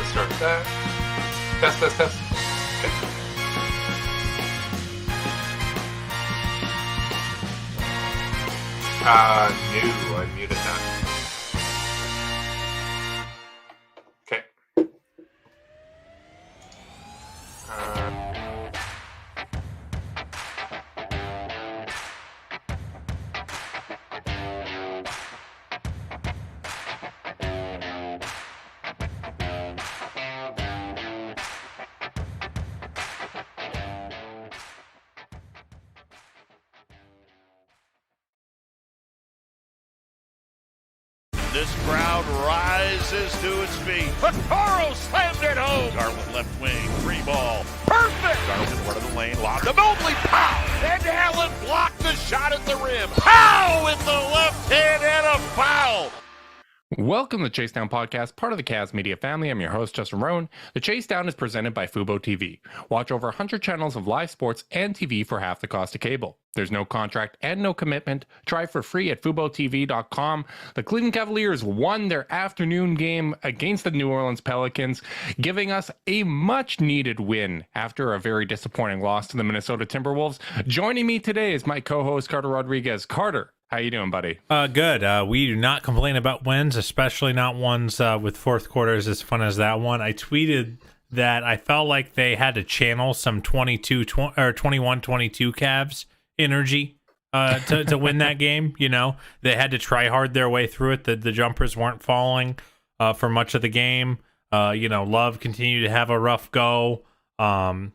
start that. Test. Okay. New. I muted that. Okay. This crowd rises to its feet. Okoro slammed it home. Garland left wing, free ball. Perfect! Garland one of the lane, lobbed to Mobley. Pow! And Allen blocked the shot at the rim. Pow! With the left hand and a foul. Welcome to the Chase Down Podcast, part of the Cavs Media family. I'm your host, Justin Roan. The Chase Down is presented by Fubo TV. Watch over 100 channels of live sports and TV for half the cost of cable. There's no contract and no commitment. Try for free at FuboTV.com. The Cleveland Cavaliers won their afternoon game against the New Orleans Pelicans, giving us a much-needed win after a very disappointing loss to the Minnesota Timberwolves. Joining me today is my co-host, Carter Rodriguez. Carter, how you doing, buddy? Good. We do not complain about wins, especially not ones with fourth quarters as fun as that one. I tweeted that I felt like they had to channel some 21-22 Cavs energy to win that game. You know, they had to try hard their way through it. The jumpers weren't falling for much of the game. Love continued to have a rough go. I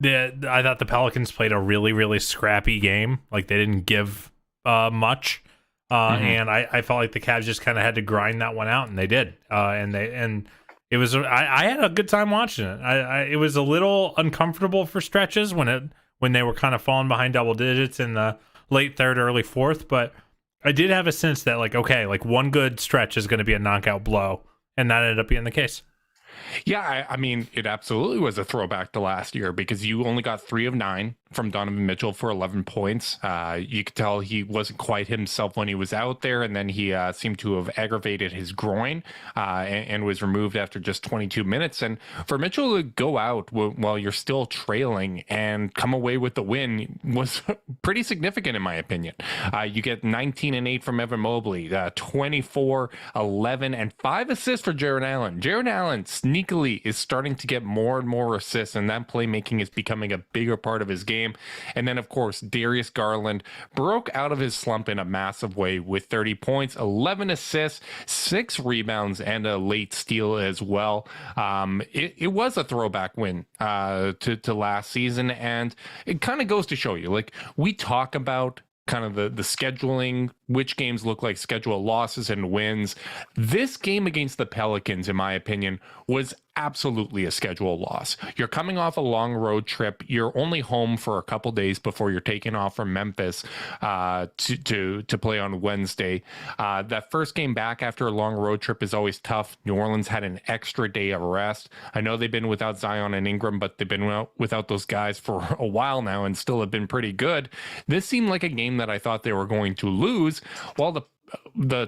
thought the Pelicans played a really, really scrappy game. Like, they didn't give much. And I felt like the Cavs just kind of had to grind that one out, and they did. And it was I had a good time watching it. It was a little uncomfortable for stretches when they were kind of falling behind double digits in the late third, early fourth, but I did have a sense that one good stretch is going to be a knockout blow, and that ended up being the case. Yeah, I mean, it absolutely was a throwback to last year because you only got 3 of 9 from Donovan Mitchell for 11 points. You could tell he wasn't quite himself when he was out there, and then he seemed to have aggravated his groin and was removed after just 22 minutes. And for Mitchell to go out while you're still trailing and come away with the win was pretty significant, in my opinion. You get 19 and 8 from Evan Mobley, 24, 11, and 5 assists for Jarrett Allen. Jarrett Allen sneakily is starting to get more and more assists, and that playmaking is becoming a bigger part of his game. And then, of course, Darius Garland broke out of his slump in a massive way with 30 points, 11 assists, 6 rebounds, and a late steal as well. It was a throwback win to last season, and it kind of goes to show you, like, we talk about kind of the scheduling, which games look like schedule losses and wins. This game against the Pelicans, in my opinion, was absolutely a schedule loss. You're coming off a long road trip. You're only home for a couple days before you're taking off from Memphis to play on Wednesday. That first game back after a long road trip is always tough. New Orleans had an extra day of rest. I know they've been without Zion and Ingram, but they've been without those guys for a while now and still have been pretty good. This seemed like a game that I thought they were going to lose, while the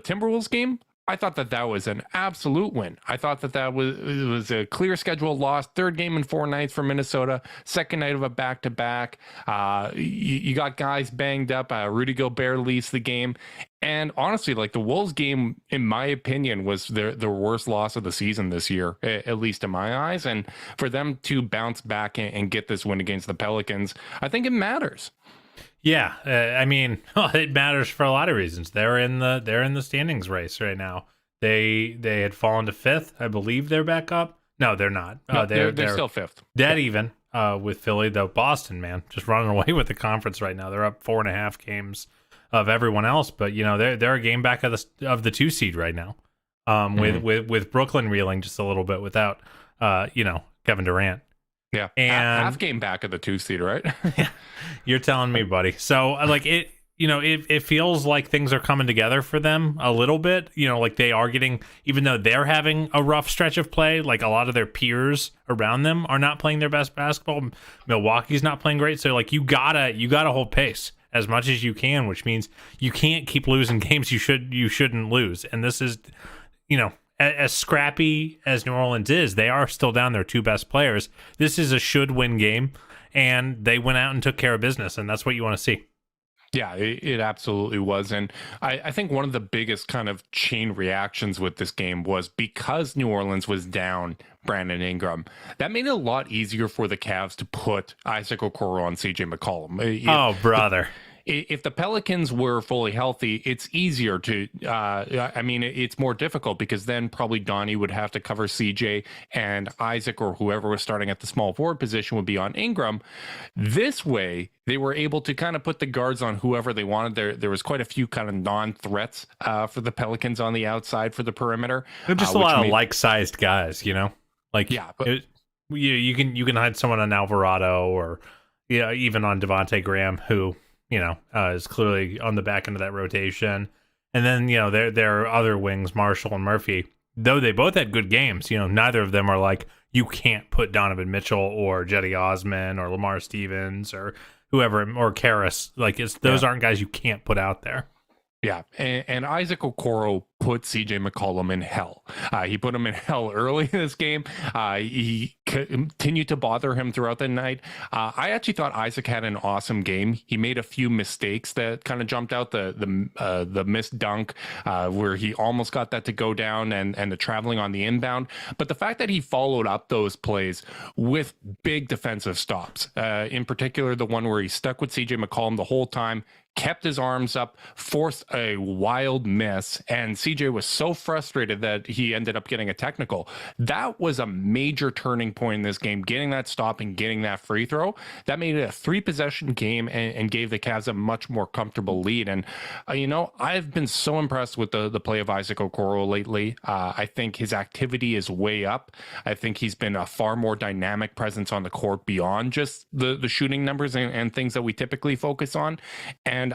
Timberwolves game, I thought that was an absolute win. I thought that was a clear schedule loss. Third game in 4 nights for Minnesota. Second night of a back-to-back. You got guys banged up. Rudy Gobert leads the game. And honestly, like, the Wolves game, in my opinion, was the worst loss of the season this year, at least in my eyes. And for them to bounce back and get this win against the Pelicans, I think it matters. Yeah, I mean, it matters for a lot of reasons. They're in the standings race right now. They had fallen to 5th. I believe they're back up. No, they're not. No, they're still 5th. Dead even with Philly. Though Boston, man, just running away with the conference right now. They're up 4.5 games of everyone else, but they're a game back of the 2 seed right now. With Brooklyn reeling just a little bit without Kevin Durant. Yeah, and half game back of the 2 seed, right? Yeah, you're telling me, buddy. So like it feels like things are coming together for them a little bit. Like they are getting, even though they're having a rough stretch of play, like a lot of their peers around them are not playing their best basketball. Milwaukee's not playing great, so like you gotta hold pace as much as you can, which means you can't keep losing games you shouldn't lose. And this is, as scrappy as New Orleans is, they are still down their 2 best players. This is a should-win game, and they went out and took care of business, and that's what you want to see. Yeah, it absolutely was. And I think one of the biggest kind of chain reactions with this game was because New Orleans was down Brandon Ingram. That made it a lot easier for the Cavs to put Isaac Okoro on CJ McCollum. Oh, brother. If the Pelicans were fully healthy, it's easier to, I mean, it's more difficult because then probably Donnie would have to cover CJ and Isaac or whoever was starting at the small forward position would be on Ingram. This way, they were able to kind of put the guards on whoever they wanted. There was quite a few kind of non-threats for the Pelicans on the outside for the perimeter. They're just a lot of like-sized guys, you know? Like, yeah, but you can hide someone on Alvarado or even on Devontae Graham, who is clearly on the back end of that rotation. And then, there are other wings, Marshall and Murphy. Though they both had good games, neither of them are like, you can't put Donovan Mitchell or Jetty Osman or Lamar Stevens or whoever, or Karras. Like, those aren't guys you can't put out there. Yeah, and Isaac Okoro put CJ McCollum in hell. He put him in hell early in this game. He continued to bother him throughout the night. I actually thought Isaac had an awesome game. He made a few mistakes that kind of jumped out. The missed dunk where he almost got that to go down, and the traveling on the inbound. But the fact that he followed up those plays with big defensive stops, in particular the one where he stuck with CJ McCollum the whole time, kept his arms up, forced a wild miss, and CJ was so frustrated that he ended up getting a technical. That was a major turning point in this game, getting that stop and getting that free throw. That made it a 3-possession game and gave the Cavs a much more comfortable lead. And, I've been so impressed with the play of Isaac Okoro lately. I think his activity is way up. I think he's been a far more dynamic presence on the court beyond just the shooting numbers and things that we typically focus on. And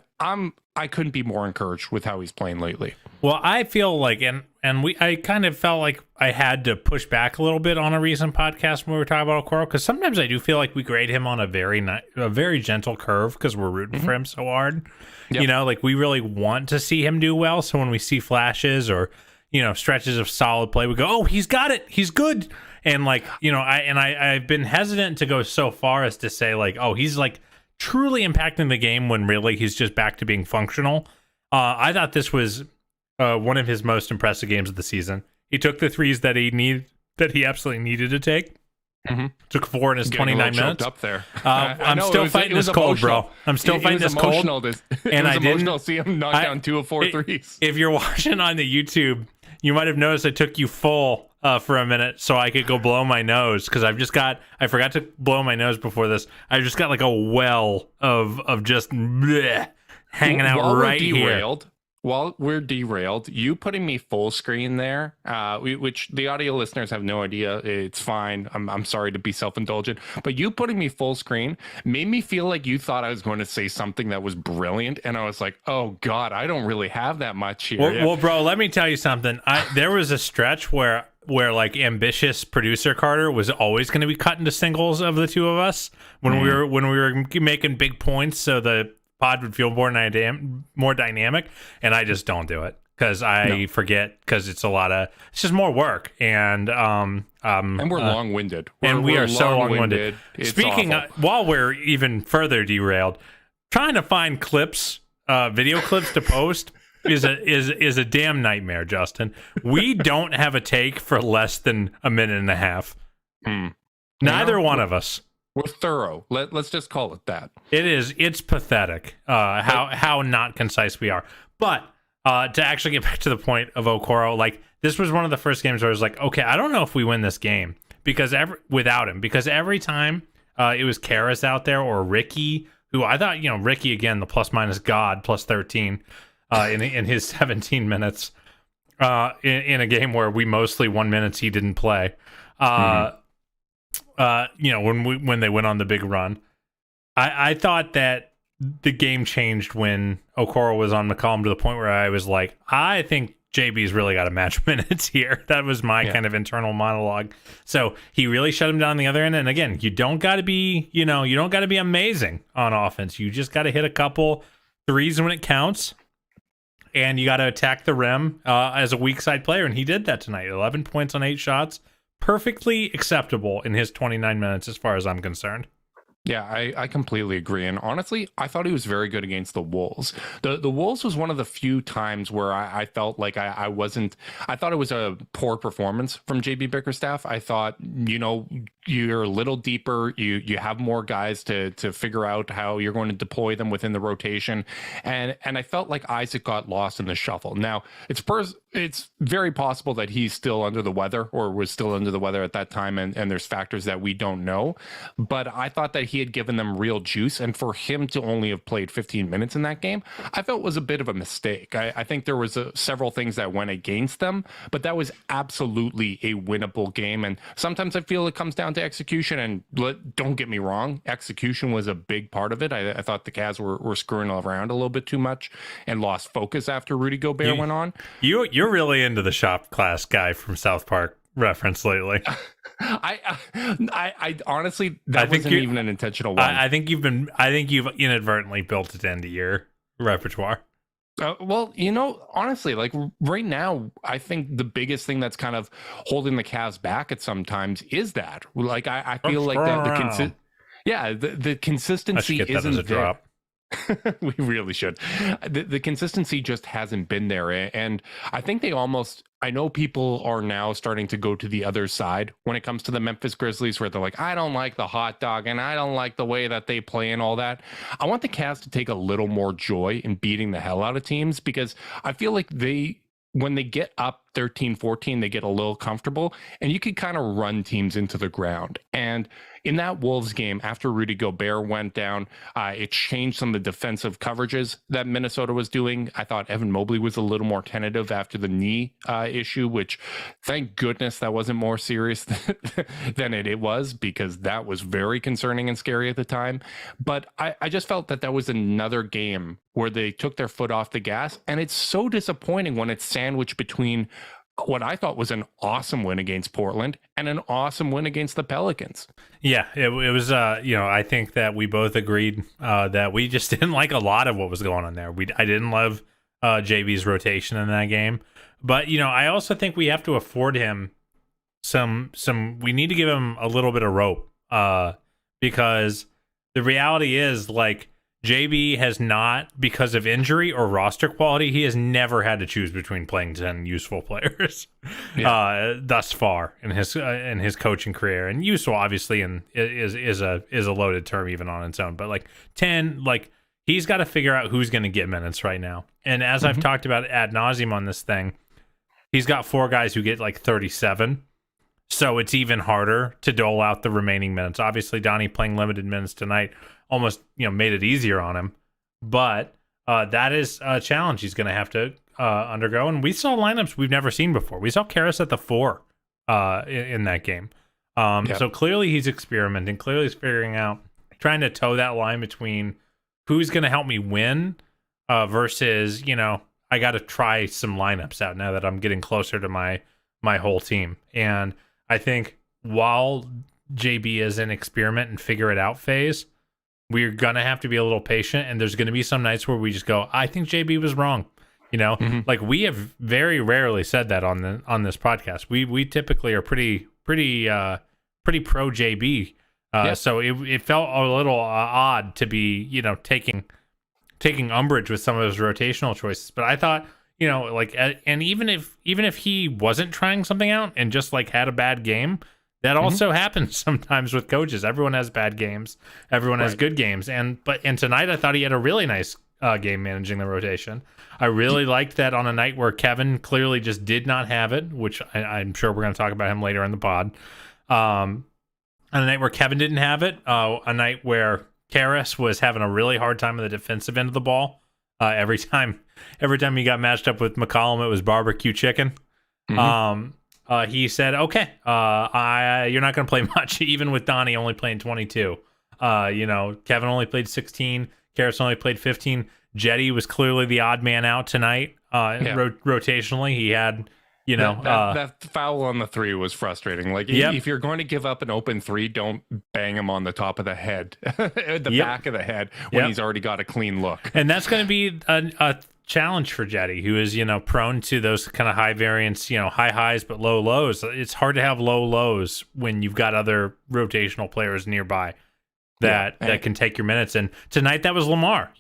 I couldn't be more encouraged with how he's playing lately. Well, I feel like, I kind of felt like I had to push back a little bit on a recent podcast when we were talking about Okoro, because sometimes I do feel like we grade him on a very gentle curve because we're rooting for him so hard. Yep. Like we really want to see him do well. So when we see flashes or stretches of solid play, we go, "Oh, he's got it. He's good." And like I've been hesitant to go so far as to say like, "Oh, he's like truly impacting the game," when really he's just back to being functional. I thought this was one of his most impressive games of the season. He took the threes that he absolutely needed to take. Mm-hmm. Took 4 in his 29 minutes. Up there. I'm still fighting this cold, bro. I'm still fighting this cold. And I didn't see him knock down 2 of 4 threes. If you're watching on the YouTube, you might have noticed I took you full for a minute so I could go blow my nose, because I forgot to blow my nose before this. I just got like a well of just bleh, hanging out right here. While we're derailed, you putting me full screen there, which the audio listeners have no idea. It's fine. I'm sorry to be self-indulgent, but you putting me full screen made me feel like you thought I was going to say something that was brilliant, and I was like, "Oh God, I don't really have that much here." Well, bro, let me tell you something. There was a stretch where like ambitious producer Carter was always going to be cut into singles of the two of us when we were making big points, so the pod would feel more dynamic, and I just don't do it because I forget, because it's just more work, and we're long-winded, we are so long-winded. Speaking while we're even further derailed, trying to find clips, video clips to post is a damn nightmare, Justin. We don't have a take for less than a minute and a half. Neither one of us. We're thorough. Let's just call it that. It's pathetic how not concise we are. But to actually get back to the point of Okoro, like this was one of the first games where I was like, okay, I don't know if we win this game without him, because every time it was Karras out there or Ricky, who I thought, Ricky again, the plus minus god, plus 13 in his 17 minutes in a game where we mostly won minutes he didn't play. When they went on the big run, I thought that the game changed when Okoro was on McCollum, to the point where I was like, I think JB's really got to match minutes here. That was my kind of internal monologue. So he really shut him down on the other end. And again, you don't got to be, you don't got to be amazing on offense. You just got to hit a couple threes when it counts. and you got to attack the rim as a weak side player, and he did that tonight. 11 points on 8 shots, perfectly acceptable in his 29 minutes as far as I'm concerned. Yeah, I completely agree. And honestly, I thought he was very good against the Wolves. The Wolves was one of the few times where I felt like I thought it was a poor performance from JB Bickerstaff. I thought, you're a little deeper. You have more guys to figure out how you're going to deploy them within the rotation. And I felt like Isaac got lost in the shuffle. Now, it's very possible that he's still under the weather or was still under the weather at that time. And there's factors that we don't know. But I thought that he had given them real juice, and for him to only have played 15 minutes in that game, I felt was a bit of a mistake. I think there was several things that went against them, but that was absolutely a winnable game. And sometimes I feel it comes down to execution, and don't get me wrong, execution was a big part of it. I thought the Cavs were screwing around a little bit too much and lost focus after Rudy Gobert went on. You're really into the shop class guy from South Park reference lately. I honestly, that wasn't even an intentional one. I think you've inadvertently built it into your repertoire. Well, honestly, like right now, I think the biggest thing that's kind of holding the Cavs back at sometimes is that, like, I feel like the consistency isn't there. Drop. We really should. The consistency just hasn't been there. And I think I know people are now starting to go to the other side when it comes to the Memphis Grizzlies, where they're like, I don't like the hot dog and I don't like the way that they play and all that. I want the Cavs to take a little more joy in beating the hell out of teams, because I feel like when they get up 13-14, they get a little comfortable, and you could kind of run teams into the ground. And in that Wolves game, after Rudy Gobert went down, it changed some of the defensive coverages that Minnesota was doing. I thought Evan Mobley was a little more tentative after the knee issue, which thank goodness that wasn't more serious than it was, because that was very concerning and scary at the time. But I just felt that was another game where they took their foot off the gas, and it's so disappointing when it's sandwiched between what I thought was an awesome win against Portland and an awesome win against the Pelicans. Yeah, it was, I think that we both agreed that we just didn't like a lot of what was going on there. I didn't love JB's rotation in that game. But, I also think we have to afford him we need to give him a little bit of rope because the reality is, like, JB has not, because of injury or roster quality, he has never had to choose between playing 10 useful players thus far in his coaching career. And useful, obviously, is a loaded term even on its own. But like 10, like he's got to figure out who's going to get minutes right now. And as I've talked about ad nauseum on this thing, he's got 4 guys who get like 37. So it's even harder to dole out the remaining minutes. Obviously, Donnie playing limited minutes tonight almost made it easier on him, but that is a challenge he's going to have to undergo. And we saw lineups we've never seen before. We saw Karras at the 4 in that game. So clearly he's experimenting. Clearly he's figuring out, trying to toe that line between who's going to help me win versus I got to try some lineups out now that I'm getting closer to my whole team. And I think while JB is in experiment and figure it out phase, we're going to have to be a little patient, and there's going to be some nights where we just go, I think JB was wrong. Like we have very rarely said that on this podcast. We typically are pretty pro JB. So it felt a little odd to be, taking umbrage with some of his rotational choices. But I thought, and even if he wasn't trying something out and just like had a bad game, that also happens sometimes with coaches. Everyone has bad games. Everyone has good games. And tonight I thought he had a really nice game managing the rotation. I really liked that on a night where Kevin clearly just did not have it, which I'm sure we're going to talk about him later in the pod. On a night where Kevin didn't have it, a night where Karras was having a really hard time on the defensive end of the ball. Every time he got matched up with McCollum, it was barbecue chicken. He said, okay, you're not going to play much, even with Donnie only playing 22. Kevin only played 16. Karras only played 15. Jetty was clearly the odd man out tonight. Rotationally, he had You know, that foul on the three was frustrating. Like, if you're going to give up an open three, don't bang him on the top of the head, the back of the head, when he's already got a clean look. And that's going to be a challenge for Jetty, who is, prone to those kind of high variance, high highs but low lows. It's hard to have low lows when you've got other rotational players nearby that can take your minutes. And tonight that was Lamar.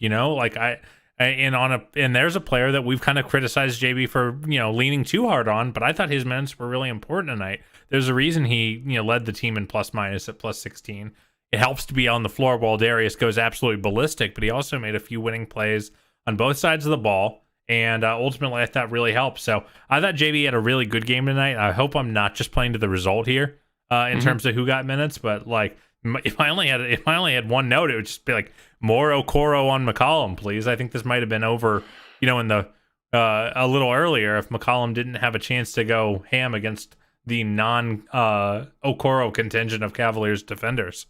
And there's a player that we've kind of criticized JB for, leaning too hard on, but I thought his minutes were really important tonight. There's a reason he, led the team in plus minus at plus 16. It helps to be on the floor while Darius goes absolutely ballistic, but he also made a few winning plays on both sides of the ball, and ultimately I thought really helped. So I thought JB had a really good game tonight. I hope I'm not just playing to the result here in terms of who got minutes, but like, if I only had one note, it would just be like more Okoro on McCollum, please. I think this might have been over, in the a little earlier if McCollum didn't have a chance to go ham against the non Okoro contingent of Cavaliers defenders.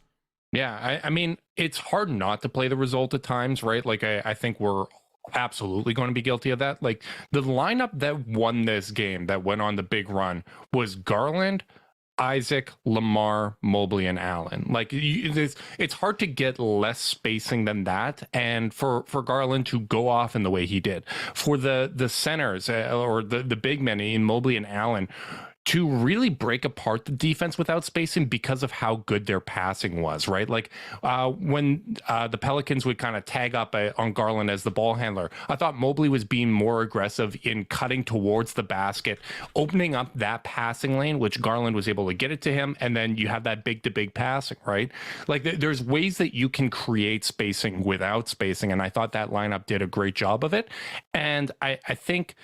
Yeah, I mean, it's hard not to play the result at times, right? Like, I think we're absolutely going to be guilty of that. Like, the lineup that won this game, that went on the big run, was Garland, Isaac, Lamar, Mobley, and Allen. Like, it's hard to get less spacing than that, and for Garland to go off in the way he did, for the centers or the big men in Mobley and Allen to really break apart the defense without spacing because of how good their passing was, right? Like, when the Pelicans would kind of tag up on Garland as the ball handler, I thought Mobley was being more aggressive in cutting towards the basket, opening up that passing lane, which Garland was able to get it to him, and then you have that big-to-big passing, right? Like, there's ways that you can create spacing without spacing, and I thought that lineup did a great job of it. And I think...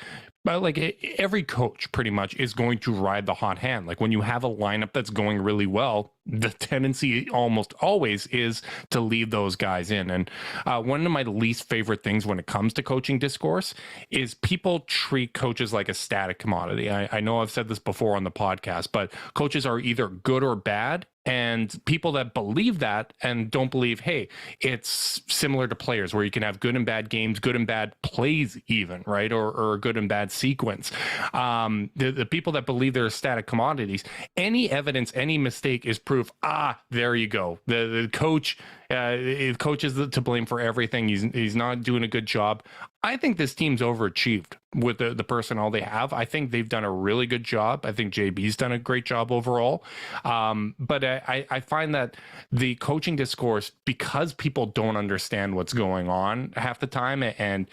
But like, every coach pretty much is going to ride the hot hand. Like, when you have a lineup that's going really well, the tendency almost always is to leave those guys in. And one of my least favorite things when it comes to coaching discourse is people treat coaches like a static commodity. I know I've said this before on the podcast, but coaches are either good or bad. And people that believe that and don't believe, hey, it's similar to players where you can have good and bad games, good and bad plays even, right? Or a good and bad sequence. The people that believe they're static commodities, any evidence, any mistake is proof. There you go. The coach is to blame for everything. He's not doing a good job. I think this team's overachieved with the personnel they have. I think they've done a really good job. I think JB's done a great job overall. But I find that the coaching discourse, because people don't understand what's going on half the time, and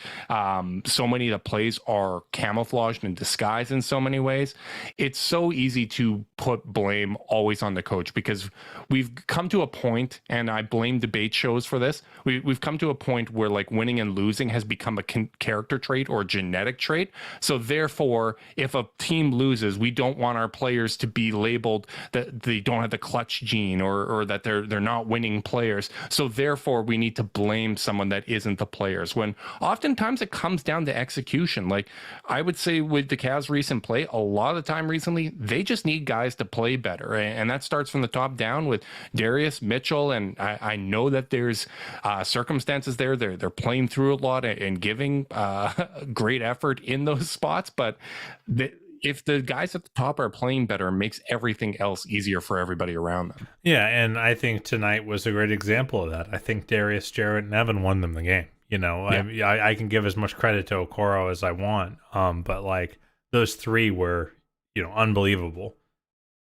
so many of the plays are camouflaged and disguised in so many ways, it's so easy to put blame always on the coach, because we've come to a point, and I blame debate shows for this, we've come to a point where like winning and losing has become a character trait or a genetic trait. So therefore, if a team loses, we don't want our players to be labeled that they don't have the clutch gene, or that they're not winning players. So therefore, we need to blame someone that isn't the players, when oftentimes it comes down to execution. Like, I would say with the Cavs' recent play, a lot of the time recently, they just need guys to play better. And that starts from the top down with Darius, Mitchell, and I know that there's circumstances there. They're playing through a lot and giving great effort in those spots, but if the guys at the top are playing better, it makes everything else easier for everybody around them. Yeah, and I think tonight was a great example of that. I think Darius, Jarrett, and Evan won them the game. I can give as much credit to Okoro as I want, but like, those three were unbelievable.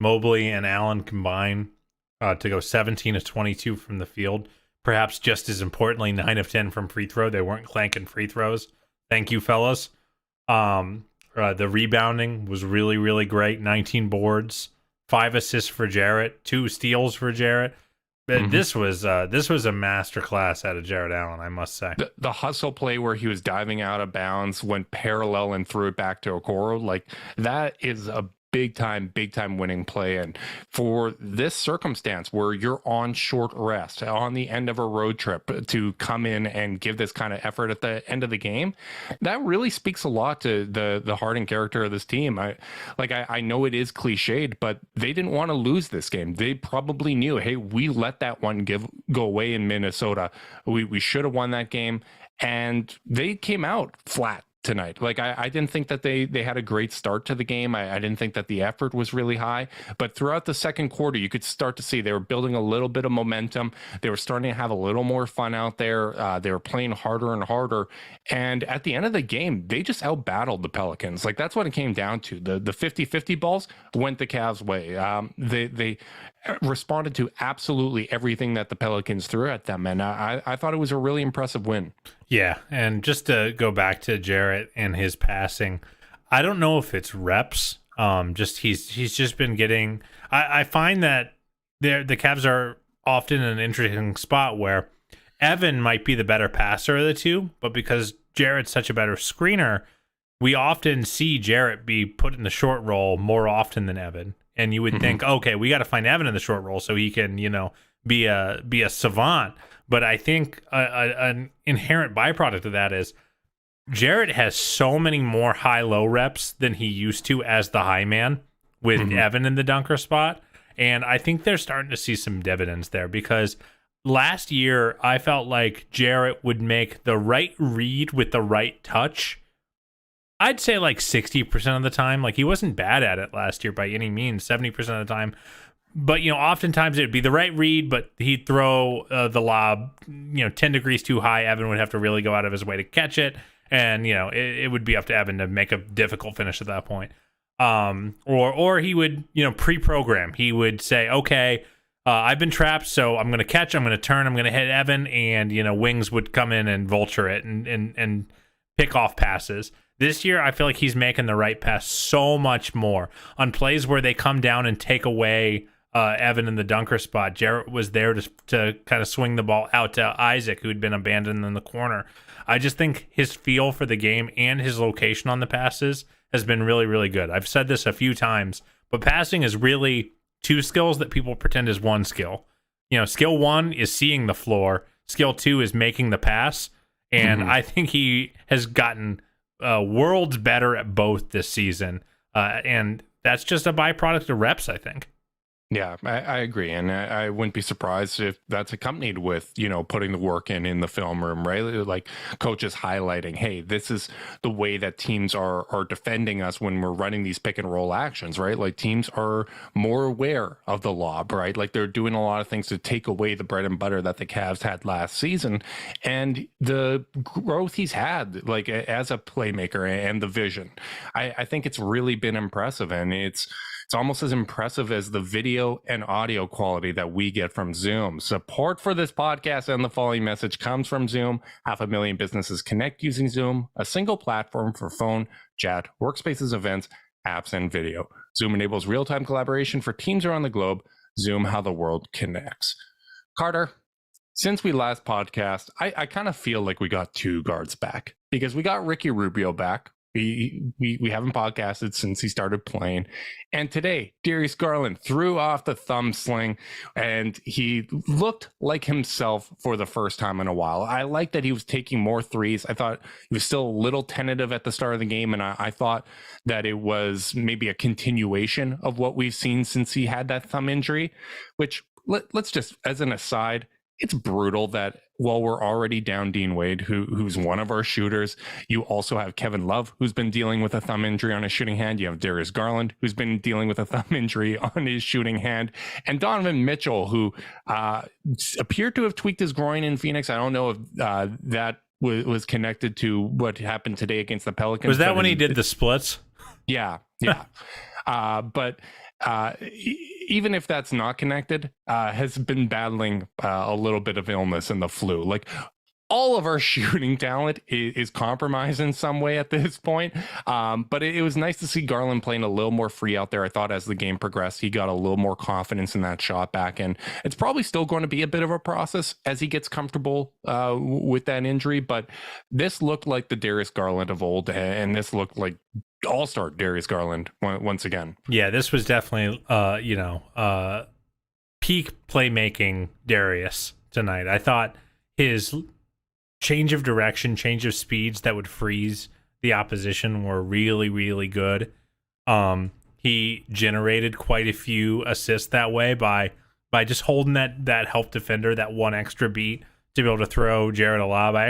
Mobley and Allen combined to go 17 of 22 from the field. Perhaps just as importantly, 9 of 10 from free throw. They weren't clanking free throws. Thank you, fellas. The rebounding was really, really great. 19 boards, 5 assists for Jarrett, 2 steals for Jarrett. This was a masterclass out of Jarrett Allen, I must say. The hustle play where he was diving out of bounds, went parallel and threw it back to Okoro, like, that is a big time winning play. And for this circumstance where you're on short rest on the end of a road trip, to come in and give this kind of effort at the end of the game, that really speaks a lot to the heart and character of this team. I know it is cliched, but they didn't want to lose this game. They probably knew, hey, we let that one go away in Minnesota. We should have won that game, and they came out flat tonight. Like I didn't think that they had a great start to the game. I didn't think that the effort was really high, but throughout the second quarter, you could start to see they were building a little bit of momentum. They were starting to have a little more fun out there. They were playing harder and harder. And at the end of the game, they just outbattled the Pelicans. Like that's what it came down to. The 50-50 balls went the Cavs' way. They responded to absolutely everything that the Pelicans threw at them. And I thought it was a really impressive win. Yeah, and just to go back to Jarrett and his passing, I don't know if it's reps. Just he's just been getting. I find that the Cavs are often in an interesting spot where Evan might be the better passer of the two, but because Jarrett's such a better screener, we often see Jarrett be put in the short roll more often than Evan. And you would think, okay, we got to find Evan in the short roll so he can, be a savant. But I think an inherent byproduct of that is Jarrett has so many more high-low reps than he used to as the high man with Evan in the dunker spot. And I think they're starting to see some dividends there because last year I felt like Jarrett would make the right read with the right touch. I'd say like 60% of the time. Like he wasn't bad at it last year by any means, 70% of the time. But, oftentimes it would be the right read, but he'd throw the lob, 10 degrees too high. Evan would have to really go out of his way to catch it. And, it would be up to Evan to make a difficult finish at that point. Or he would, pre-program. He would say, okay, I've been trapped, so I'm going to catch, I'm going to turn, I'm going to hit Evan. And, wings would come in and vulture it and pick off passes. This year, I feel like he's making the right pass so much more. On plays where they come down and take away Evan in the dunker spot, Jarrett was there to kind of swing the ball out to Isaac, who'd been abandoned in the corner. I just think his feel for the game and his location on the passes has been really, really good. I've said this a few times, but passing is really two skills that people pretend is one skill. Skill one is seeing the floor. Skill two is making the pass. And I think he has gotten worlds better at both this season. And that's just a byproduct of reps, I think. Yeah, I agree. And I wouldn't be surprised if that's accompanied with, putting the work in the film room, right? Like coaches highlighting, hey, this is the way that teams are defending us when we're running these pick and roll actions, right? Like teams are more aware of the lob, right? Like they're doing a lot of things to take away the bread and butter that the Cavs had last season. And the growth he's had, like as a playmaker and the vision, I think it's really been impressive. And it's almost as impressive as the video and audio quality that we get from Zoom. Support for this podcast and the following message comes from Zoom. 500,000 businesses connect using Zoom, a single platform for phone, chat, workspaces, events, apps, and video. Zoom enables real-time collaboration for teams around the globe. Zoom, how the world connects. Carter, since we last podcast, I kind of feel like we got two guards back because we got Ricky Rubio back. We haven't podcasted since he started playing. And today, Darius Garland threw off the thumb sling and he looked like himself for the first time in a while. I like that he was taking more threes. I thought he was still a little tentative at the start of the game. And I thought that it was maybe a continuation of what we've seen since he had that thumb injury, which let's just, as an aside, it's brutal that while we're already down Dean Wade, who's one of our shooters, you also have Kevin Love, who's been dealing with a thumb injury on his shooting hand. You have Darius Garland, who's been dealing with a thumb injury on his shooting hand. And Donovan Mitchell, who appeared to have tweaked his groin in Phoenix. I don't know if that was connected to what happened today against the Pelicans. Was that when he did the splits? Yeah. But even if that's not connected, has been battling a little bit of illness and the flu. Like all of our shooting talent is compromised in some way at this point. But it was nice to see Garland playing a little more free out there. I thought as the game progressed, he got a little more confidence in that shot back. And it's probably still going to be a bit of a process as he gets comfortable with that injury. But this looked like the Darius Garland of old. And this looked like all-star Darius Garland once again. Yeah, this was definitely, peak playmaking Darius tonight. I thought his change of direction, change of speeds that would freeze the opposition were really, really good. He generated quite a few assists that way by just holding that help defender, that one extra beat to be able to throw Jarrett a lob. I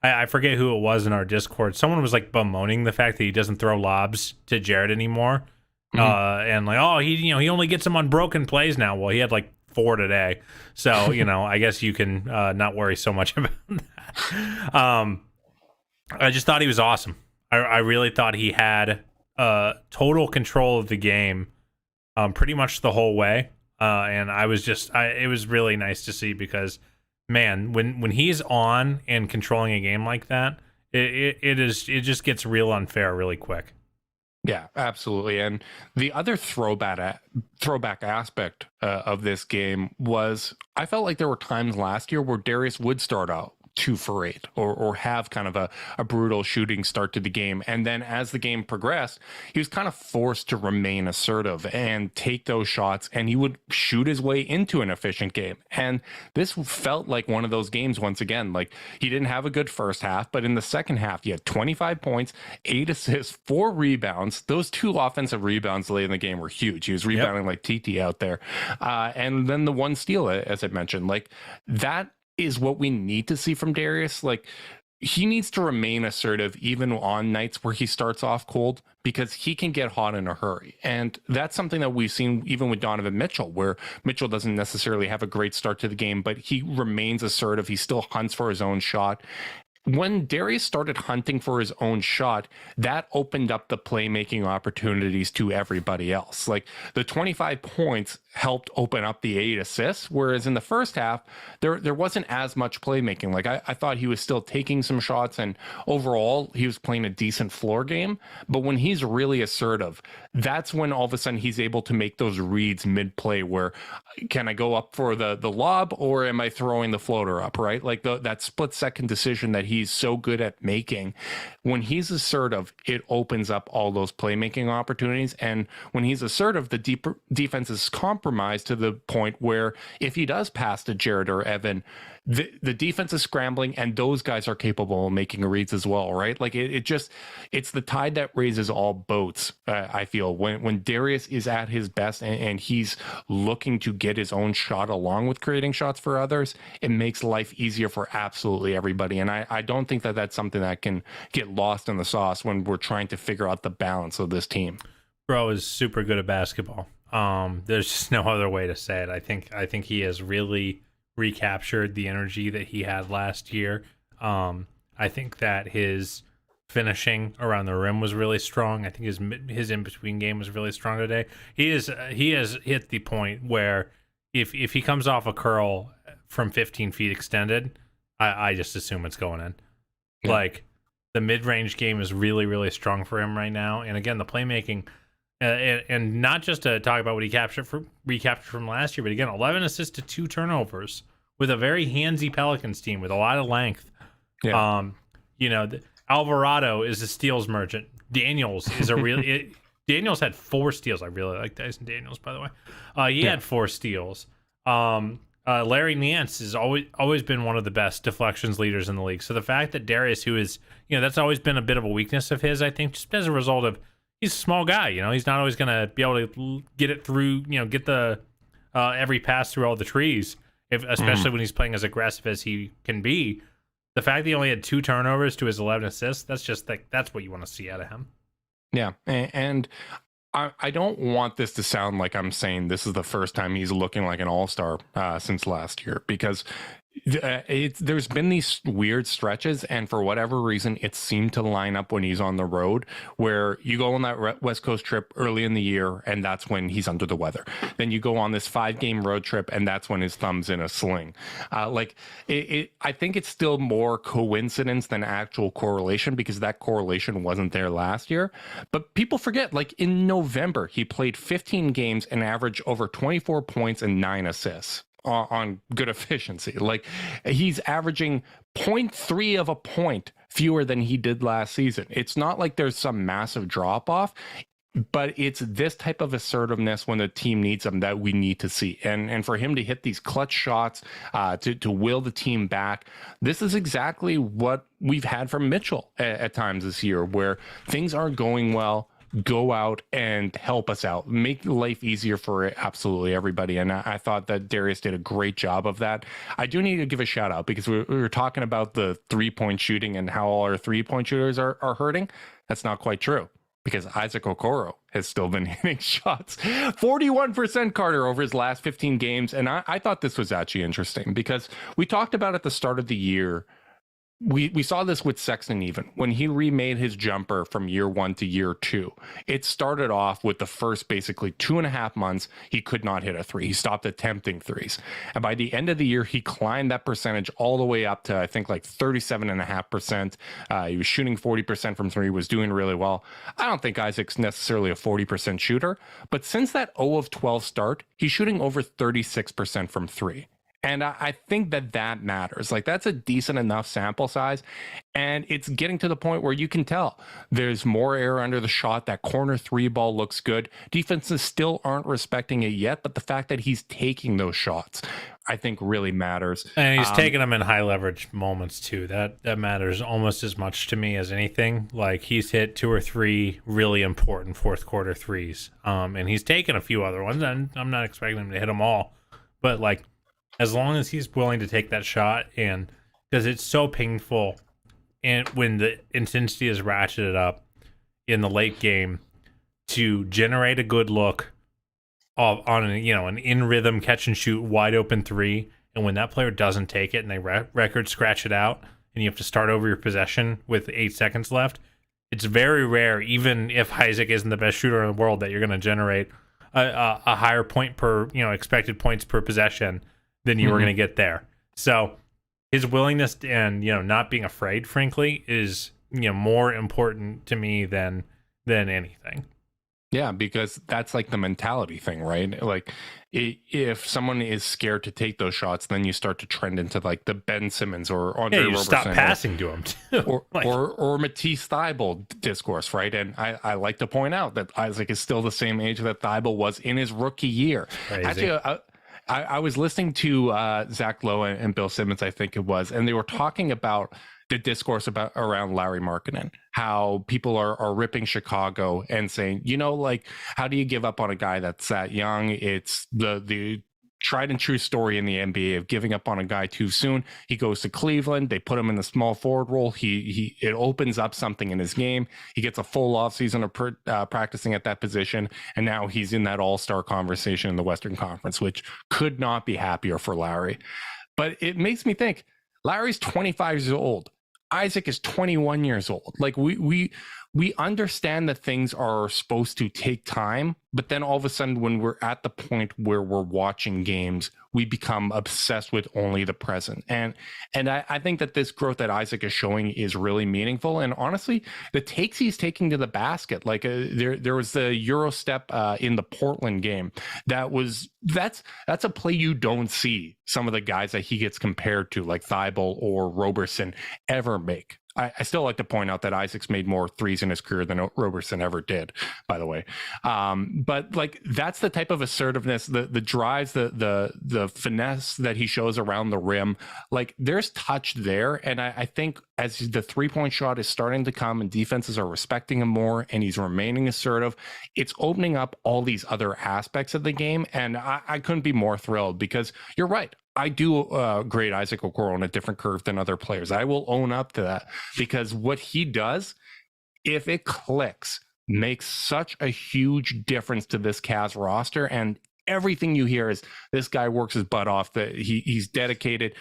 I forget who it was in our Discord. Someone was like bemoaning the fact that he doesn't throw lobs to Jared anymore. And like, oh, he only gets them on broken plays now. Well, he had like 4 today. So, I guess you can not worry so much about that. I just thought he was awesome. I really thought he had total control of the game pretty much the whole way. And it was really nice to see because, man, when he's on and controlling a game like that, it just gets real unfair really quick. Yeah, absolutely. And the other throwback aspect of this game was I felt like there were times last year where Darius would start out 2 for 8 or have kind of a brutal shooting start to the game. And then as the game progressed, he was kind of forced to remain assertive and take those shots, and he would shoot his way into an efficient game. And this felt like one of those games once again. Like, he didn't have a good first half, but in the second half, he had 25 points, 8 assists, 4 rebounds. Those 2 offensive rebounds late in the game were huge. He was rebounding like TT out there. And then the 1 steal, as I mentioned, like that is what we need to see from Darius. Like, he needs to remain assertive even on nights where he starts off cold, because he can get hot in a hurry. And that's something that we've seen even with Donovan Mitchell, where Mitchell doesn't necessarily have a great start to the game, but he remains assertive. He still hunts for his own shot. When Darius started hunting for his own shot, that opened up the playmaking opportunities to everybody else. Like, the 25 points helped open up the 8 assists, whereas in the first half, there wasn't as much playmaking. Like, I thought he was still taking some shots, and overall, he was playing a decent floor game. But when he's really assertive, that's when all of a sudden he's able to make those reads mid-play where, can I go up for the lob, or am I throwing the floater up, right? Like, that split-second decision that he's so good at making. When he's assertive, it opens up all those playmaking opportunities. And when he's assertive, the defense is compromised to the point where if he does pass to Jared or Evan, the defense is scrambling, and those guys are capable of making reads as well, right? Like, it's the tide that raises all boats. I feel when Darius is at his best and he's looking to get his own shot along with creating shots for others, it makes life easier for absolutely everybody. And I don't think that that's something that can get lost in the sauce when we're trying to figure out the balance of this team. Bro is super good at basketball. There's just no other way to say it. I think he has really recaptured the energy that he had last year. I think that his finishing around the rim was really strong. I think his in between game was really strong today. He has hit the point where if he comes off a curl from 15 feet extended, I just assume it's going in. Yeah. Like, the mid-range game is really, really strong for him right now. And again, the playmaking, and not just to talk about what he recaptured from last year, but again, 11 assists to 2 turnovers with a very handsy Pelicans team with a lot of length. Yeah. Alvarado is a steals merchant. Daniels is a real. Daniels had 4 steals. I really like Dyson Daniels, by the way. He had 4 steals. Larry Nance has always been one of the best deflections leaders in the league. So the fact that Darius, who is, that's always been a bit of a weakness of his, I think, just as a result of he's a small guy. He's not always going to be able to get it through, get the every pass through all the trees, especially when he's playing as aggressive as he can be. The fact that he only had 2 turnovers to his 11 assists, that's what you want to see out of him. Yeah, and I don't want this to sound like I'm saying this is the first time he's looking like an all-star since last year, because there's been these weird stretches, and for whatever reason, it seemed to line up when he's on the road, where you go on that West Coast trip early in the year, and that's when he's under the weather. Then you go on this 5-game road trip, and that's when his thumb's in a sling. I think it's still more coincidence than actual correlation, because that correlation wasn't there last year. But people forget, like, in November, he played 15 games and averaged over 24 points and 9 assists. On good efficiency. Like, he's averaging 0.3 of a point fewer than he did last season. It's not like there's some massive drop off, but it's this type of assertiveness when the team needs him that we need to see. And for him to hit these clutch shots, to will the team back, this is exactly what we've had from Mitchell at times this year, where things aren't going well, go out and help us out, make life easier for absolutely everybody. And I thought that Darius did a great job of that. I do need to give a shout out because we were talking about the 3-point shooting and how all our 3-point shooters are hurting. That's not quite true, because Isaac Okoro has still been hitting shots. 41% Carter over his last 15 games. And I thought this was actually interesting because we talked about at the start of the year, we saw this with Sexton even when he remade his jumper from year 1 to year 2. It started off with the first basically 2.5 months he could not hit a 3. He stopped attempting 3s, and by the end of the year he climbed that percentage all the way up to I think like 37.5%. He was shooting 40% from 3, was doing really well. I don't think Isaac's necessarily a 40% shooter, but since that 0 of 12 start, he's shooting over 36% from 3. And I think that matters. Like, that's a decent enough sample size. And it's getting to the point where you can tell there's more air under the shot. That corner 3 ball looks good. Defenses still aren't respecting it yet, but the fact that he's taking those shots, I think, really matters. And he's taking them in high leverage moments too. That matters almost as much to me as anything. Like, he's hit 2 or 3 really important fourth quarter threes. And he's taken a few other ones. And I'm not expecting him to hit them all, but like, as long as he's willing to take that shot, and because it's so painful, and when the intensity is ratcheted up in the late game, to generate a good look on an in rhythm catch and shoot wide open 3, and when that player doesn't take it and they record scratch it out, and you have to start over your possession with 8 seconds left, it's very rare, even if Isaac isn't the best shooter in the world, that you're going to generate a higher point per expected points per possession than you were going to get there. So his willingness and not being afraid, frankly, is more important to me than anything. Yeah, because that's like the mentality thing, right? Like, if someone is scared to take those shots, then you start to trend into like the Ben Simmons or Andre Roberson, stop passing to him too. or Matisse Thybulle discourse, right? And I like to point out that Isaac is still the same age that Thybulle was in his rookie year. Crazy. Actually, I was listening to Zach Lowe and Bill Simmons, I think it was, and they were talking about the discourse around Larry Markkinen, how people are ripping Chicago and saying, like, how do you give up on a guy that's that young? It's the tried and true story in the NBA of giving up on a guy too soon. He goes to Cleveland. They put him in the small forward role. It opens up something in his game. He gets a full off season of practicing at that position, and now he's in that all-star conversation in the Western Conference, which could not be happier for Larry. But it makes me think, Larry's 25 years old. Isaac is 21 years old. Like, we understand that things are supposed to take time, but then all of a sudden when we're at the point where we're watching games, we become obsessed with only the present. And I think that this growth that Isaac is showing is really meaningful. And honestly, the takes he's taking to the basket, like there was the Euro step in the Portland game. That's a play you don't see some of the guys that he gets compared to, like Thybulle or Roberson, ever make. I still like to point out that Isaac's made more threes in his career than Roberson ever did, by the way. But like, that's the type of assertiveness, the drives, the finesse that he shows around the rim. Like, there's touch there. And I think as the 3-point shot is starting to come and defenses are respecting him more and he's remaining assertive, it's opening up all these other aspects of the game. And I couldn't be more thrilled, because you're right. I do grade Isaac Okoro on a different curve than other players. I will own up to that, because what he does, if it clicks, makes such a huge difference to this Cavs roster. And everything you hear is this guy works his butt off. That he's dedicated.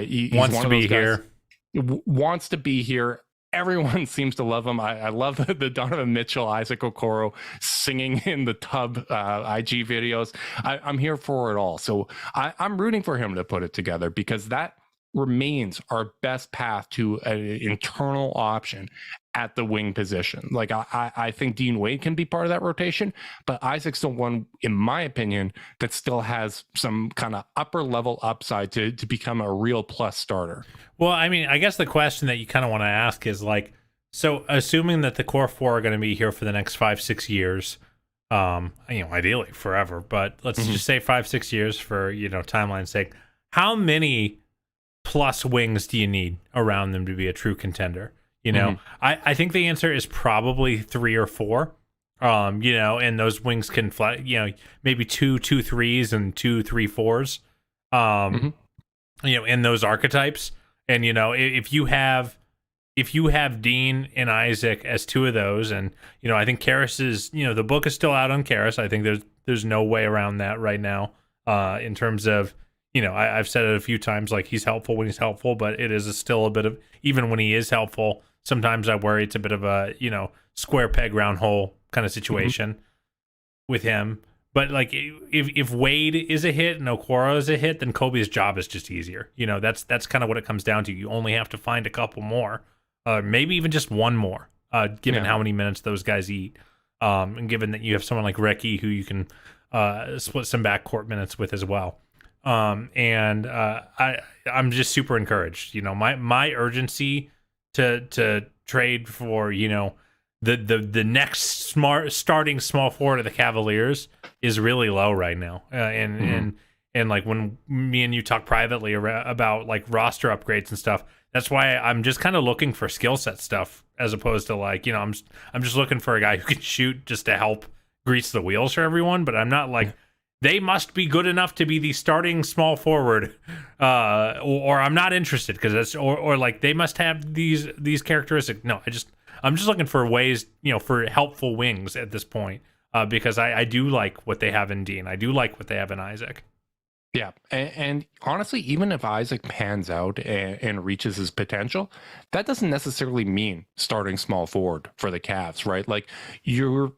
He's wants to be here. Wants to be here. Everyone seems to love him. I love the Donovan Mitchell, Isaac Okoro singing in the tub IG videos. I'm here for it all. So I'm rooting for him to put it together, because that remains our best path to an internal option at the wing position. Like, I think Dean Wade can be part of that rotation, but Isaac's the one, in my opinion, that still has some kind of upper level upside to become a real plus starter. Well, I mean, I guess the question that you kind of want to ask is, like, so assuming that the core 4 are going to be here for the next 5-6 years, ideally forever, but let's just say 5-6 years for, timeline's sake, how many plus wings do you need around them to be a true contender? I think the answer is probably 3 or 4. And those wings can fly, maybe 2-2-3s and 2-3-4s, in those archetypes. And, if you have Dean and Isaac as two of those, and, I think Karras is, the book is still out on Karras. I think there's no way around that right now, in terms of, I've said it a few times, like he's helpful when he's helpful, but it is still a bit of, even when he is helpful, sometimes I worry it's a bit of a, square peg round hole kind of situation with him. But like if Wade is a hit and Okoro is a hit, then Kobe's job is just easier. That's kind of what it comes down to. You only have to find a couple more, maybe even just one more, given how many minutes those guys eat, and given that you have someone like Ricky who you can split some backcourt minutes with as well. I'm just super encouraged. My urgency to trade for the next starting small forward of the Cavaliers is really low right now. And like when me and you talk privately about like roster upgrades and stuff, that's why I'm just kind of looking for skill set stuff as opposed to like, I'm just looking for a guy who can shoot just to help grease the wheels for everyone. But I'm not like, they must be good enough to be the starting small forward, or I'm not interested because that's or like they must have these characteristics. No, I'm just looking for ways, for helpful wings at this point, because I do like what they have in Dean. I do like what they have in Isaac. Yeah, and honestly, even if Isaac pans out and reaches his potential, that doesn't necessarily mean starting small forward for the Cavs, right? Like you're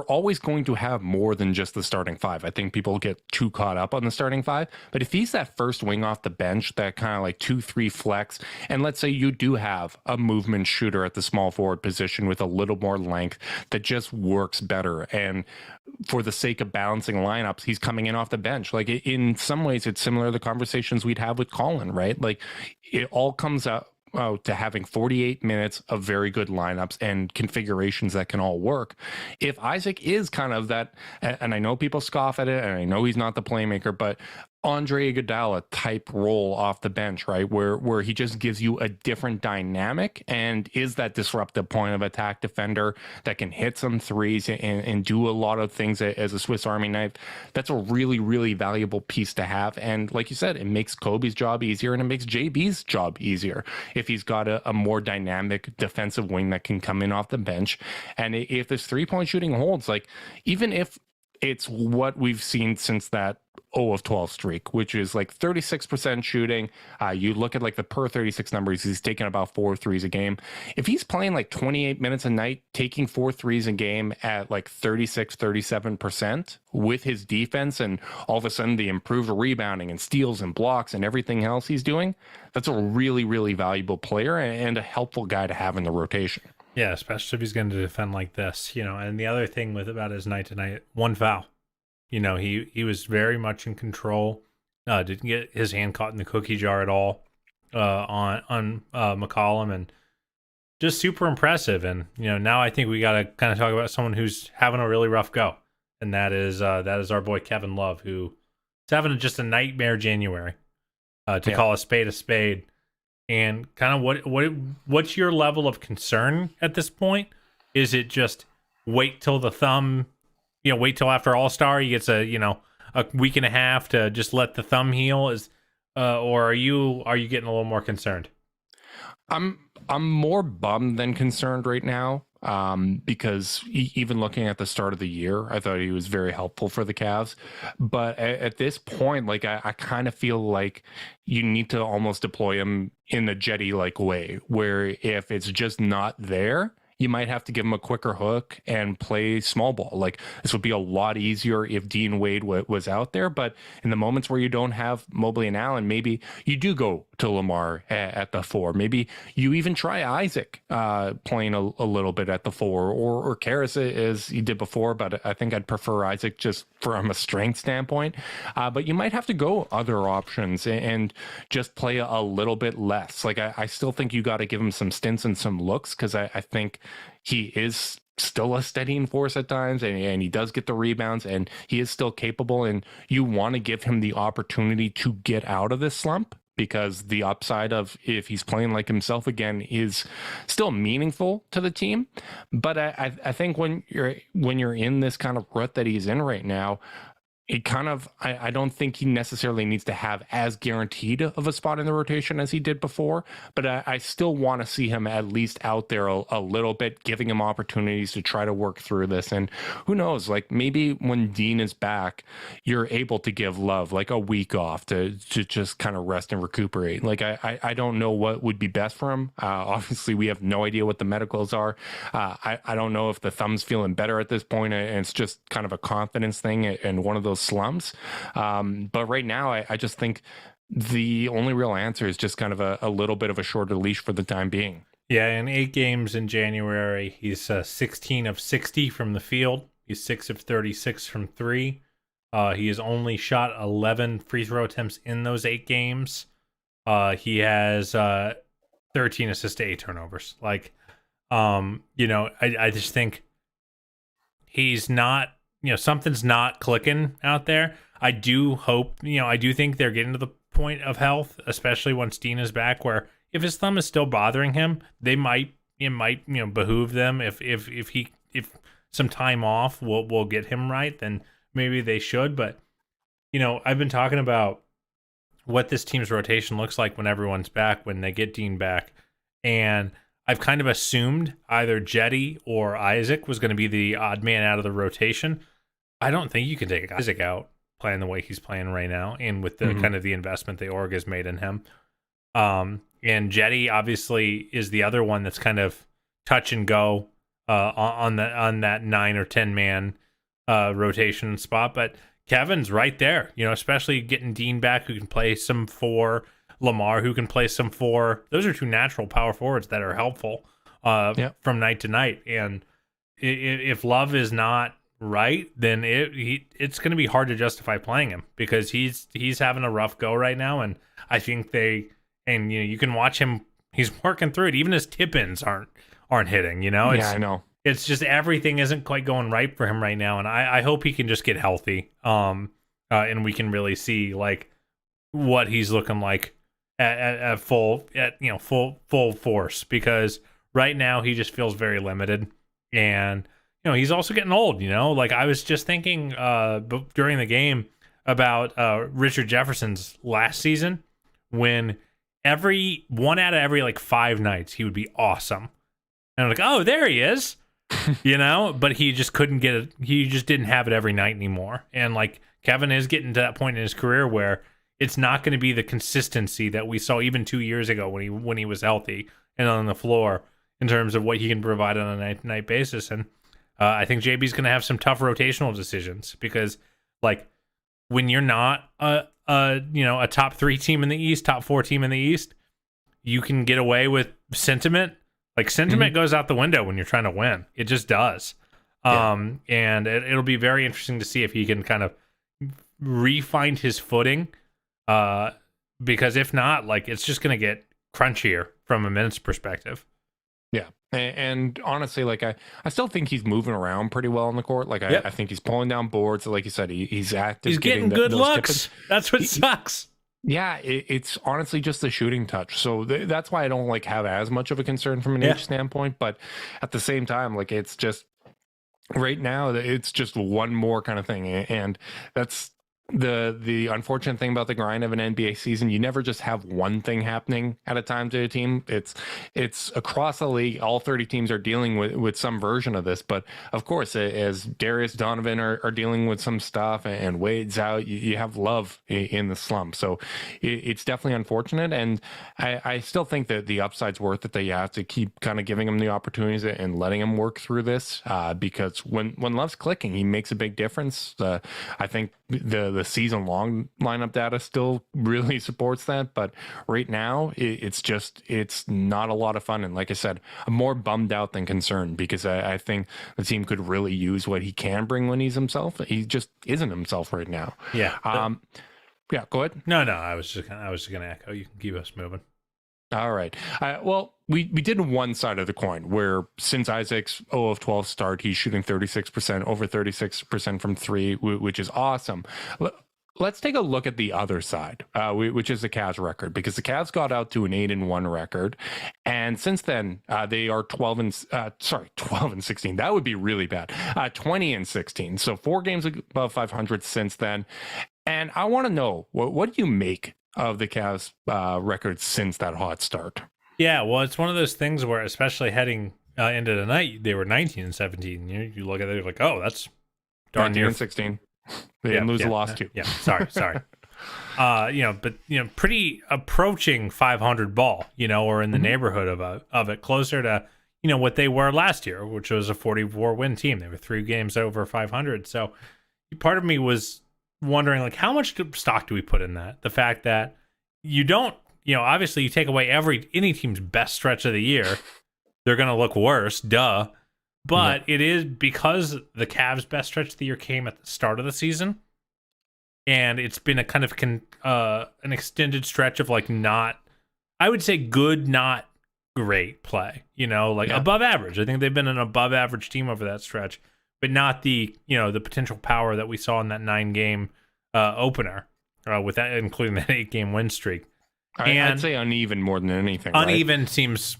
always going to have more than just the starting five. I think people get too caught up on the starting five, but if he's that first wing off the bench, that kind of like 2-3 flex, and let's say you do have a movement shooter at the small forward position with a little more length that just works better, and for the sake of balancing lineups, he's coming in off the bench. Like in some ways, it's similar to the conversations we'd have with Colin, right? Like it all comes out to having 48 minutes of very good lineups and configurations that can all work. If Isaac is kind of that, and I know people scoff at it, and I know he's not the playmaker, but Andre Iguodala type role off the bench, right? Where he just gives you a different dynamic and is that disruptive point of attack defender that can hit some threes and do a lot of things as a Swiss Army knife. That's a really, really valuable piece to have. And like you said, it makes Kobe's job easier and it makes JB's job easier if he's got a more dynamic defensive wing that can come in off the bench. And if this 3-point shooting holds, like even if it's what we've seen since that 0 of 12 streak, which is like 36% shooting. You look at like the per 36 numbers, he's taking about 4 threes a game. If he's playing like 28 minutes a night, taking 4 threes a game at like 37% with his defense, and all of a sudden the improved rebounding and steals and blocks and everything else he's doing, that's a really, really valuable player and a helpful guy to have in the rotation. Yeah, especially if he's going to defend like this, And the other thing about his night tonight, 1 foul. He was very much in control. Didn't get his hand caught in the cookie jar at all on McCollum, and just super impressive. And now I think we got to kind of talk about someone who's having a really rough go, and that is our boy Kevin Love, who is having just a nightmare January. To call a spade. And kind of what's your level of concern at this point? Is it just wait till the thumb, wait till after All-Star he gets a week and a half to just let the thumb heal? Or are you getting a little more concerned? I'm more bummed than concerned right now. Because even looking at the start of the year, I thought he was very helpful for the Cavs. But at this point, like I kind of feel like you need to almost deploy him in a Jetty-like way, where if it's just not there, you might have to give him a quicker hook and play small ball. Like this would be a lot easier if Dean Wade was out there. But in the moments where you don't have Mobley and Allen, maybe you do go to Lamar at the 4. Maybe you even try Isaac playing a little bit at the 4, or Karras as you did before. But I think I'd prefer Isaac just from a strength standpoint. But you might have to go other options and just play a little bit less. Like I still think you got to give him some stints and some looks, because I think he is still a steadying force at times, and he does get the rebounds, and he is still capable, and you want to give him the opportunity to get out of this slump because the upside of if he's playing like himself again is still meaningful to the team. But I think when you're in this kind of rut that he's in right now, it kind of, I don't think he necessarily needs to have as guaranteed of a spot in the rotation as he did before, but I still want to see him at least out there a little bit, giving him opportunities to try to work through this. And who knows, like maybe when Dean is back, you're able to give Love like a week off to just kind of rest and recuperate. Like I don't know what would be best for him. Obviously, we have no idea what the medicals are. I don't know if the thumb's feeling better at this point, and it's just kind of a confidence thing and one of those slumps. But right now, I just think the only real answer is just kind of a little bit of a shorter leash for the time being. Yeah, in 8 games in January, he's 16 of 60 from the field. He's 6 of 36 from 3. He has only shot 11 free throw attempts in those 8 games. He has 13 assists to 8 turnovers. Like, I just think he's not, something's not clicking out there. I do hope, I do think they're getting to the point of health, especially once Dean is back, where if his thumb is still bothering him, it might behoove them if some time off will get him right, then maybe they should. But, I've been talking about what this team's rotation looks like when everyone's back, when they get Dean back. And I've kind of assumed either Jetty or Isaac was going to be the odd man out of the rotation. I don't think you can take Isaac out playing the way he's playing right now, and with the kind of the investment the org has made in him. And Jetty obviously is the other one that's kind of touch and go on that 9 or 10 man rotation spot. But Kevin's right there, especially getting Dean back, who can play some 4, Lamar, who can play some 4. Those are 2 natural power forwards that are helpful from night to night. And if Love is not right, then it's going to be hard to justify playing him, because he's having a rough go right now. And I think you can watch him, he's working through it. Even his tip-ins aren't hitting, I know. It's just everything isn't quite going right for him right now, and I hope he can just get healthy, and we can really see like what he's looking like at full force, because right now he just feels very limited, and he's also getting old. Like I was just thinking during the game about Richard Jefferson's last season, when every 1 out of every like 5 nights he would be awesome, and I'm like, oh, there he is. But he just couldn't get it. He just didn't have it every night anymore. And like Kevin is getting to that point in his career where it's not going to be the consistency that we saw even 2 years ago when he was healthy and on the floor in terms of what he can provide on a night-to-night basis. And I think JB's going to have some tough rotational decisions, because like when you're not a top 3 team in the East, top 4 team in the East, you can get away with sentiment. Like sentiment goes out the window when you're trying to win. It just does. And it'll be very interesting to see if he can kind of re-find his footing. Because if not, like it's just going to get crunchier from a minutes perspective. Yeah. And honestly, like I still think he's moving around pretty well on the court. Like I think he's pulling down boards. Like you said, he's active. He's getting good looks. That's what sucks. Yeah, it's honestly just the shooting touch. So that's why I don't like have as much of a concern from an age standpoint. But at the same time, like it's just right now, it's just one more kind of thing. And that's the unfortunate thing about the grind of an NBA season. You never just have one thing happening at a time to a team. It's across the league. All 30 teams are dealing with some version of this. But of course, as Darius, Donovan are dealing with some stuff, and Wade's out, you have Love in the slump. So it's definitely unfortunate. And I still think that the upside's worth it, that you have to keep kind of giving him the opportunities and letting him work through this, because when Love's clicking, he makes a big difference. I think the season long lineup data still really supports that, but right now it's not a lot of fun. And like I said, I'm more bummed out than concerned, because I think the team could really use what he can bring when he's himself. He just isn't himself right now. Yeah. Yeah, go ahead. No, I was just gonna echo. You can keep us moving. All right. Well, we did one side of the coin, where since Isaac's 0 of 12 start, he's shooting 36%, over 36% from 3, which is awesome. let's take a look at the other side, which is the Cavs record, because the Cavs got out to an 8-1 record, and since then they are 12 and 16. That would be really bad. 20 and 16. So 4 games above 500 since then. And I want to know, what do you make of the Cavs record since that hot start? Yeah, well, it's one of those things where, especially heading into the night, they were 19 and 17. You look at it, you're like, oh, that's darn 19 near and 16. They didn't lose a loss too. Yeah, sorry. Pretty approaching 500 ball, or in the neighborhood of it, closer to, what they were last year, which was a 44-win team. They were 3 games over 500. So part of me was wondering, like, how much stock do we put in that? The fact that you don't, obviously you take away any team's best stretch of the year, they're going to look worse, duh. But it is because the Cavs' best stretch of the year came at the start of the season, and it's been a kind of an extended stretch of, like, not, I would say, good, not great play. Above average. I think they've been an above average team over that stretch, but not the the potential power that we saw in that 9-game opener, with that, including that 8-game win streak. I'd say uneven more than anything. Uneven right? Seems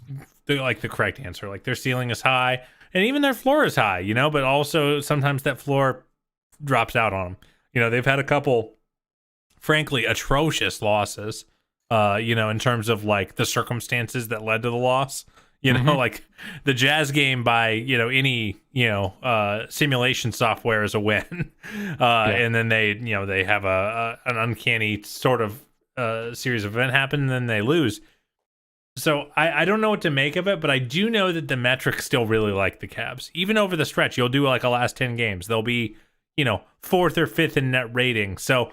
like the correct answer. Like, their ceiling is high. And even their floor is high, but also sometimes that floor drops out on them. They've had a couple, frankly, atrocious losses, in terms of, like, the circumstances that led to the loss. Like the Jazz game by, any, simulation software is a win. And then they have an uncanny sort of series of events happen, and then they lose. So I don't know what to make of it, but I do know that the metrics still really like the Cavs. Even over the stretch, you'll do like a last 10 games. They'll be, 4th or 5th in net rating. So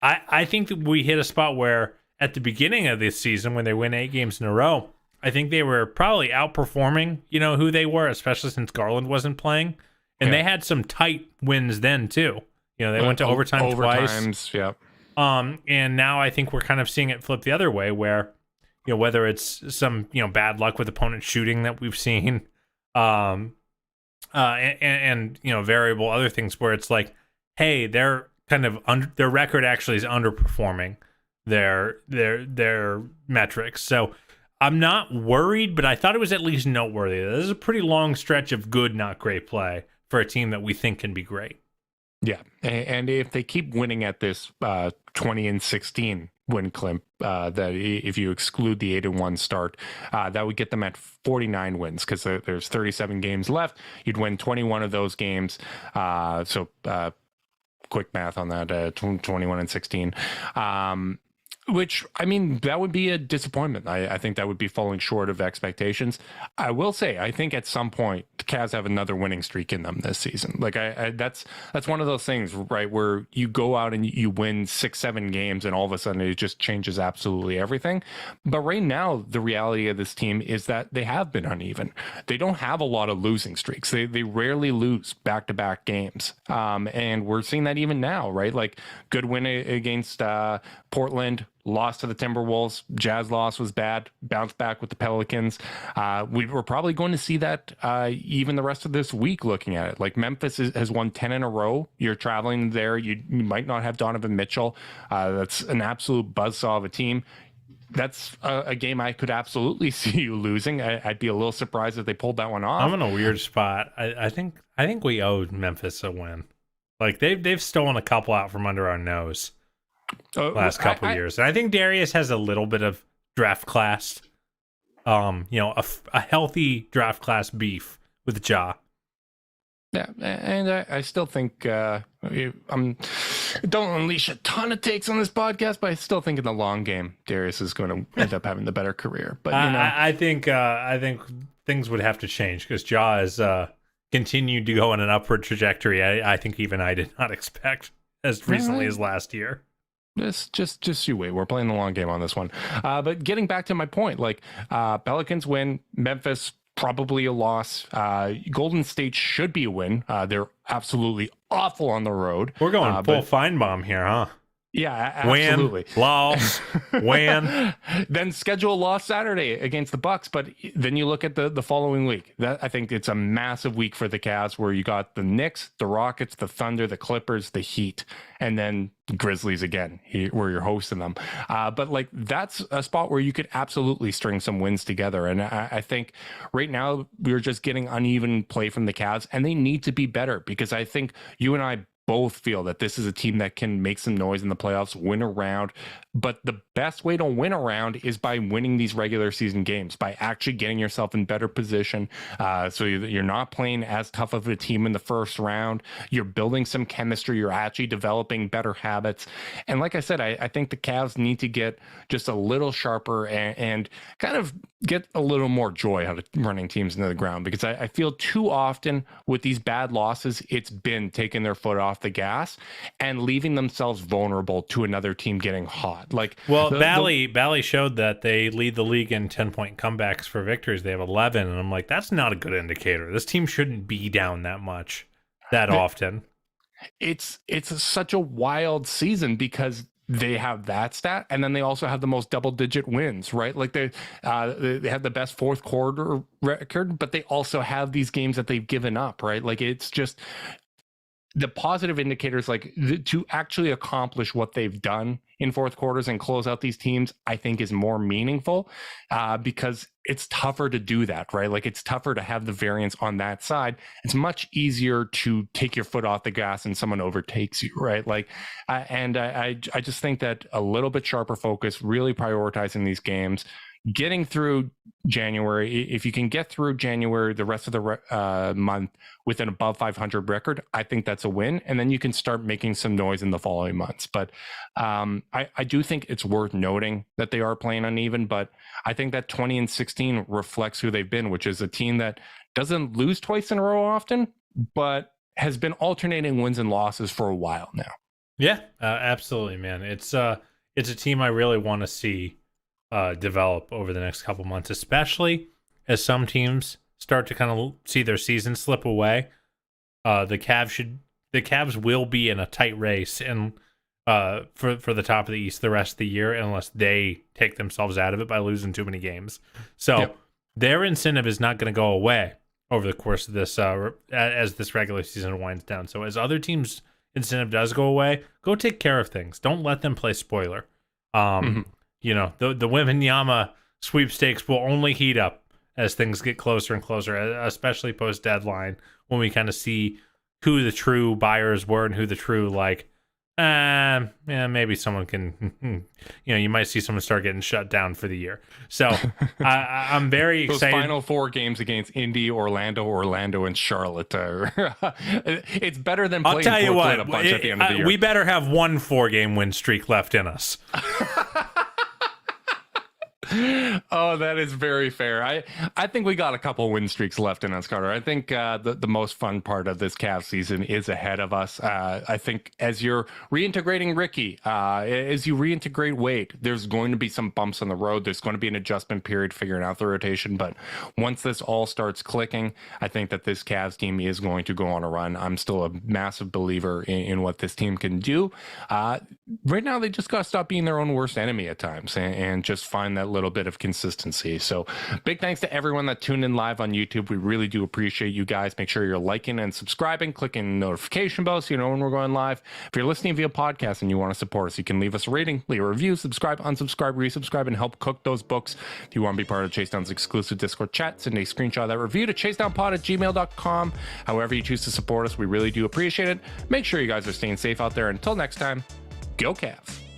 I think that we hit a spot where at the beginning of this season, when they win 8 games in a row, I think they were probably outperforming, who they were, especially since Garland wasn't playing. And they had some tight wins then too. They went to overtime twice. Yeah. And now I think we're kind of seeing it flip the other way, where whether it's some, bad luck with opponent shooting that we've seen, and variable other things where it's like, hey, they're kind of their record actually is underperforming their metrics. So I'm not worried, but I thought it was at least noteworthy. This is a pretty long stretch of good, not great play for a team that we think can be great. Yeah, and if they keep winning at this 20 and 16 win clip, that if you exclude the 8-1 start, that would get them at 49 wins, because there's 37 games left. You'd win 21 of those games. So quick math on that, 21 and 16. Which, I mean, that would be a disappointment. I think that would be falling short of expectations. I will say, I think at some point the Cavs have another winning streak in them this season. Like, that's one of those things, right, where you go out and you win 6-7 games and all of a sudden it just changes absolutely everything. But right now, the reality of this team is that they have been uneven. They don't have a lot of losing streaks. They rarely lose back-to-back games. And we're seeing that even now, right? Like, good win against Portland, lost to the Timberwolves. Jazz loss was bad. Bounced back with the Pelicans. We're probably going to see that even the rest of this week looking at it. Like, Memphis has won 10 in a row. You're traveling there. You might not have Donovan Mitchell. That's an absolute buzzsaw of a team. That's a game I could absolutely see you losing. I'd be a little surprised if they pulled that one off. I'm in a weird spot. I think we owed Memphis a win. Like, they've stolen a couple out from under our nose last couple years. And I think Darius has a little bit of draft class, a healthy draft class beef with Ja. Yeah, and I still think don't unleash a ton of takes on this podcast, but I still think in the long game, Darius is going to end up having the better career. But I think things would have to change, because Ja has continued to go on an upward trajectory. I think even I did not expect as recently as last year. Just you wait. We're playing the long game on this one. But getting back to my point, like, Pelicans win, Memphis probably a loss. Golden State should be a win. They're absolutely awful on the road. We're going full Feinbaum here, huh? Yeah, absolutely. Win, loss, win. Then schedule a loss Saturday against the Bucks, but then you look at the following week. That I think it's a massive week for the Cavs, where you got the Knicks, the Rockets, the Thunder, the Clippers, the Heat, and then Grizzlies again, where you're hosting them. But like that's a spot where you could absolutely string some wins together. And I think right now we're just getting uneven play from the Cavs, and they need to be better, because I think you and I both feel that this is a team that can make some noise in the playoffs, win a round. But the best way to win a round is by winning these regular season games, by actually getting yourself in better position. So you're not playing as tough of a team in the first round. You're building some chemistry. You're actually developing better habits. And like I said, I think the Cavs need to get just a little sharper and kind of get a little more joy out of running teams into the ground, because I feel too often with these bad losses, it's been taking their foot off the gas and leaving themselves vulnerable to another team getting hot. Like, well, Bally showed that they lead the league in 10-point comebacks for victories. They have 11, and I'm like, that's not a good indicator. This team shouldn't be down that much, that often. It's such a wild season because they have that stat, and then they also have the most double-digit wins, right? Like they have the best fourth quarter record, but they also have these games that they've given up, right? Like it's just the positive indicators, like to actually accomplish what they've done in fourth quarters and close out these teams, I think is more meaningful because it's tougher to do that, right? Like it's tougher to have the variance on that side. It's much easier to take your foot off the gas and someone overtakes you, right? Like, I just think that a little bit sharper focus, really prioritizing these games, getting through January. If you can get through January, the rest of the month with an above 500 record, I think that's a win. And then you can start making some noise in the following months. But I do think it's worth noting that they are playing uneven, but I think that 20-16 reflects who they've been, which is a team that doesn't lose twice in a row often, but has been alternating wins and losses for a while now. Yeah, absolutely, man. It's a team I really want to see develop over the next couple months, especially as some teams start to kind of see their season slip away. The Cavs will be in a tight race and for the top of the East the rest of the year, unless they take themselves out of it by losing too many games. So their incentive is not going to go away over the course of this as this regular season winds down. So as other teams' incentive does go away, go take care of things. Don't let them play spoiler. You know, the Wembanyama sweepstakes will only heat up as things get closer and closer, especially post deadline, when we kind of see who the true buyers were and who the true, like, maybe someone can, you might see someone start getting shut down for the year. So I'm very excited. Those final four games against Indy, Orlando, and Charlotte. It's better than playing Portland a bunch at the end of the year. We better have one 4-game win streak left in us. Oh, that is very fair. I think we got a couple win streaks left in us, Carter. I think the most fun part of this Cavs season is ahead of us. I think as you're reintegrating Ricky, as you reintegrate Wade, there's going to be some bumps on the road. There's going to be an adjustment period figuring out the rotation. But once this all starts clicking, I think that this Cavs team is going to go on a run. I'm still a massive believer in what this team can do. Right now, they just got to stop being their own worst enemy at times and just find that little bit of consistency. So big thanks to everyone that tuned in live on YouTube. We really do appreciate you guys. Make sure you're liking and subscribing, clicking the notification bell so you know when we're going live. If you're listening via podcast and you want to support us, you can leave us a rating, leave a review, subscribe, unsubscribe, resubscribe, and help cook those books. If you want to be part of Chase Down's exclusive Discord chat, send a screenshot of that review to chasedownpod@gmail.com. However you choose to support us, we really do appreciate it. Make sure you guys are staying safe out there. Until next time, go Cavs.